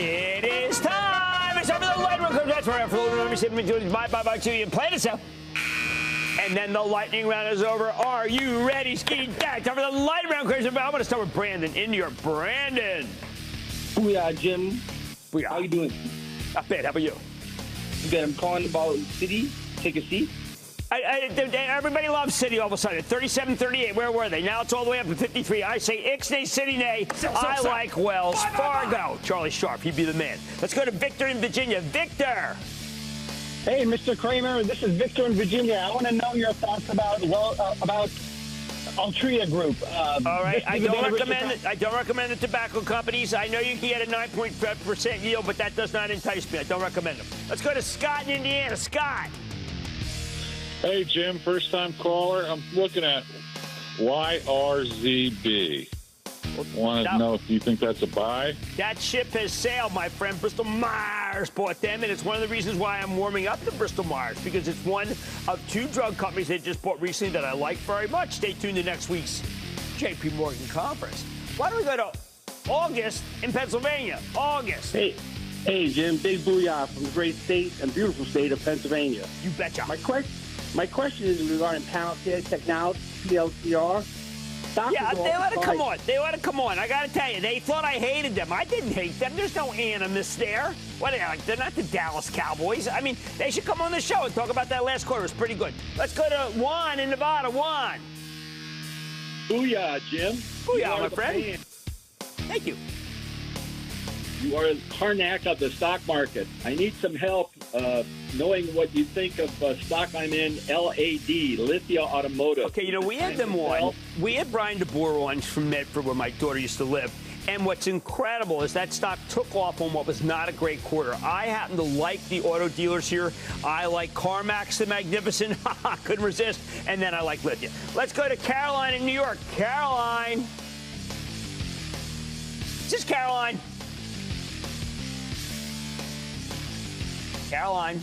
It is time. It's time for the lightning round. That's right. For the number 7 to buy 2. You play this out. And then the lightning round is over. Are you ready, Ski Dad? Time for the lightning round. I'm going to start with Brandon in New York. Brandon. Booyah, Jim. Booyah. How you doing? Not bad. How about you? Good. I'm calling about Citi. Take a seat. Everybody loves Citi all of a sudden. 37.38. Where were they? Now it's all the way up to 53. I say Ixnay, Citi, nay. I like Wells Fargo. Charlie Sharp, he'd be the man. Let's go to Victor in Virginia. Victor. Hey, Mr. Cramer. This is Victor in Virginia. I want to know your thoughts about Altria Group. All right. I don't recommend the tobacco companies. I know you can get a 9.5% yield, but that does not entice me. I don't recommend them. Let's go to Scott in Indiana. Scott. Hey, Jim, first-time caller. I'm looking at YRZB. Want to know if you think that's a buy? That ship has sailed, my friend. Bristol Myers bought them, and it's one of the reasons why I'm warming up to Bristol Myers, because it's one of 2 drug companies they just bought recently that I like very much. Stay tuned to next week's J.P. Morgan conference. Why don't we go to August in Pennsylvania? August. Hey, Jim. Big booyah from the great state and beautiful state of Pennsylvania. You betcha. My question is regarding Palantir Technology, PLTR. Yeah, they let it come on. They let it come on. I got to tell you, they thought I hated them. I didn't hate them. There's no animus there. What are they like? They're not the Dallas Cowboys. I mean, they should come on the show and talk about that last quarter. It's pretty good. Let's go to Juan in Nevada. Juan. Booyah, Jim. Booyah, my friend. Fan. Thank you. You are the Karnak of the stock market. I need some help knowing what you think of stock I'm in, LAD, Lithia Automotive. Okay, you know, we had them on. We had Brian DeBoer on from Medford, where my daughter used to live. And what's incredible is that stock took off on what was not a great quarter. I happen to like the auto dealers here. I like CarMax the Magnificent. Couldn't resist. And then I like Lithia. Let's go to Caroline in New York. Caroline. Is this Caroline? Caroline.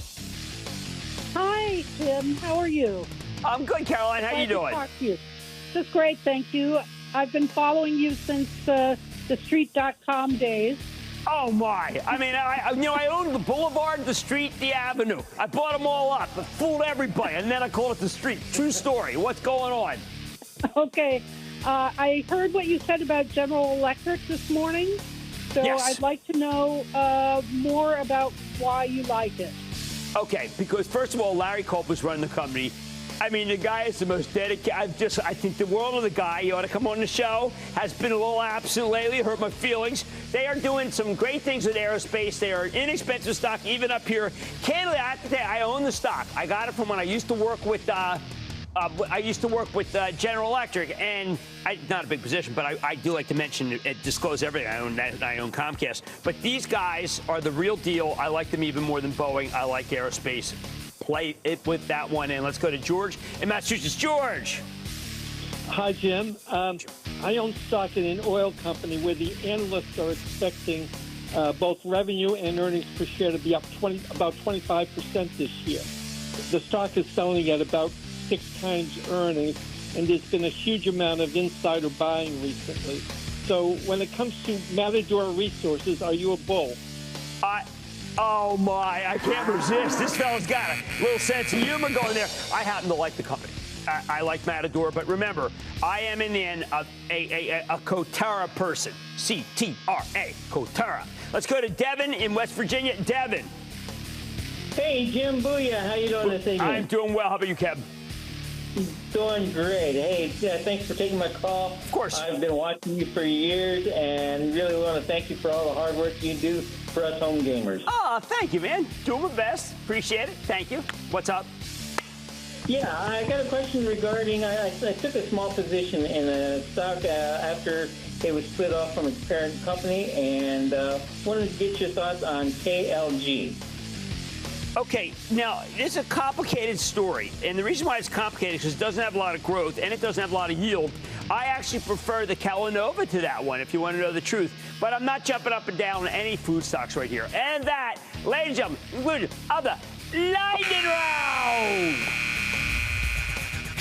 Hi, Jim. How are you? I'm good, Caroline. How you doing? Glad to talk to you. Just great, thank you. I've been following you since the street.com days. Oh, my. I mean, I owned the Boulevard, the Street, the Avenue. I bought them all up. I fooled everybody, and then I called it the Street. True story. What's going on? Okay. I heard what you said about General Electric this morning, so yes. I'd like to know more about why you like it. Okay, because first of all, Larry Culp was running the company. I mean, the guy is the most dedicated. I think the world of the guy. He ought to come on the show. Has been a little absent lately. Hurt my feelings. They are doing some great things with aerospace. They are inexpensive stock, even up here. Candidly, I have to say, I own the stock. I got it from when I used to work with. General Electric, and not a big position, but I do like to mention, disclose everything. I own Comcast. But these guys are the real deal. I like them even more than Boeing. I like aerospace. Play it with that one. And let's go to George in Massachusetts. George. Hi, Jim. I own stock in an oil company where the analysts are expecting both revenue and earnings per share to be up about 25% this year. The stock is selling at about 6 times earnings, and there's been a huge amount of insider buying recently. So when it comes to Matador Resources, are you a bull? Oh, my. I can't resist. This fellow's got a little sense of humor going there. I happen to like the company. I like Matador, but remember, I am in the end a Coterra person. C-T-R-A, Coterra. Let's go to Devin in West Virginia. Devin. Hey, Jim, booyah. How you doing this evening? I'm doing well. How about you, Kevin? Doing great. Hey, thanks for taking my call. Of course. I've been watching you for years and really want to thank you for all the hard work you do for us home gamers. Oh, thank you, man. Doing my best. Appreciate it. Thank you. What's up? Yeah, I got a question regarding, I took a small position in a stock after it was split off from its parent company, and wanted to get your thoughts on KLG. Okay, now, it's a complicated story, and the reason why it's complicated is because it doesn't have a lot of growth, and it doesn't have a lot of yield. I actually prefer the Kellanova to that one, if you want to know the truth. But I'm not jumping up and down on any food stocks right here. And that, ladies and gentlemen, includes of the Lightning Round.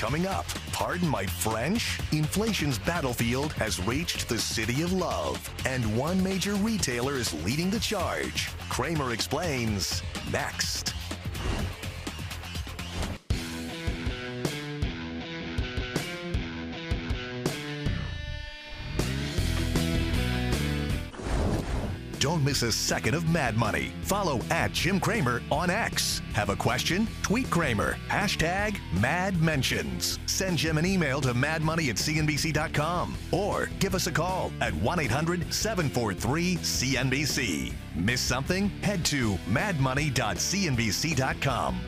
Coming up, pardon my French? Inflation's battlefield has reached the city of love, and one major retailer is leading the charge. Cramer explains next. Don't miss a second of Mad Money. Follow @Jim Cramer on X. Have a question? Tweet Cramer. #MadMentions. Send Jim an email to madmoney@cnbc.com or give us a call at 1-800-743-CNBC. Miss something? Head to madmoney.cnbc.com.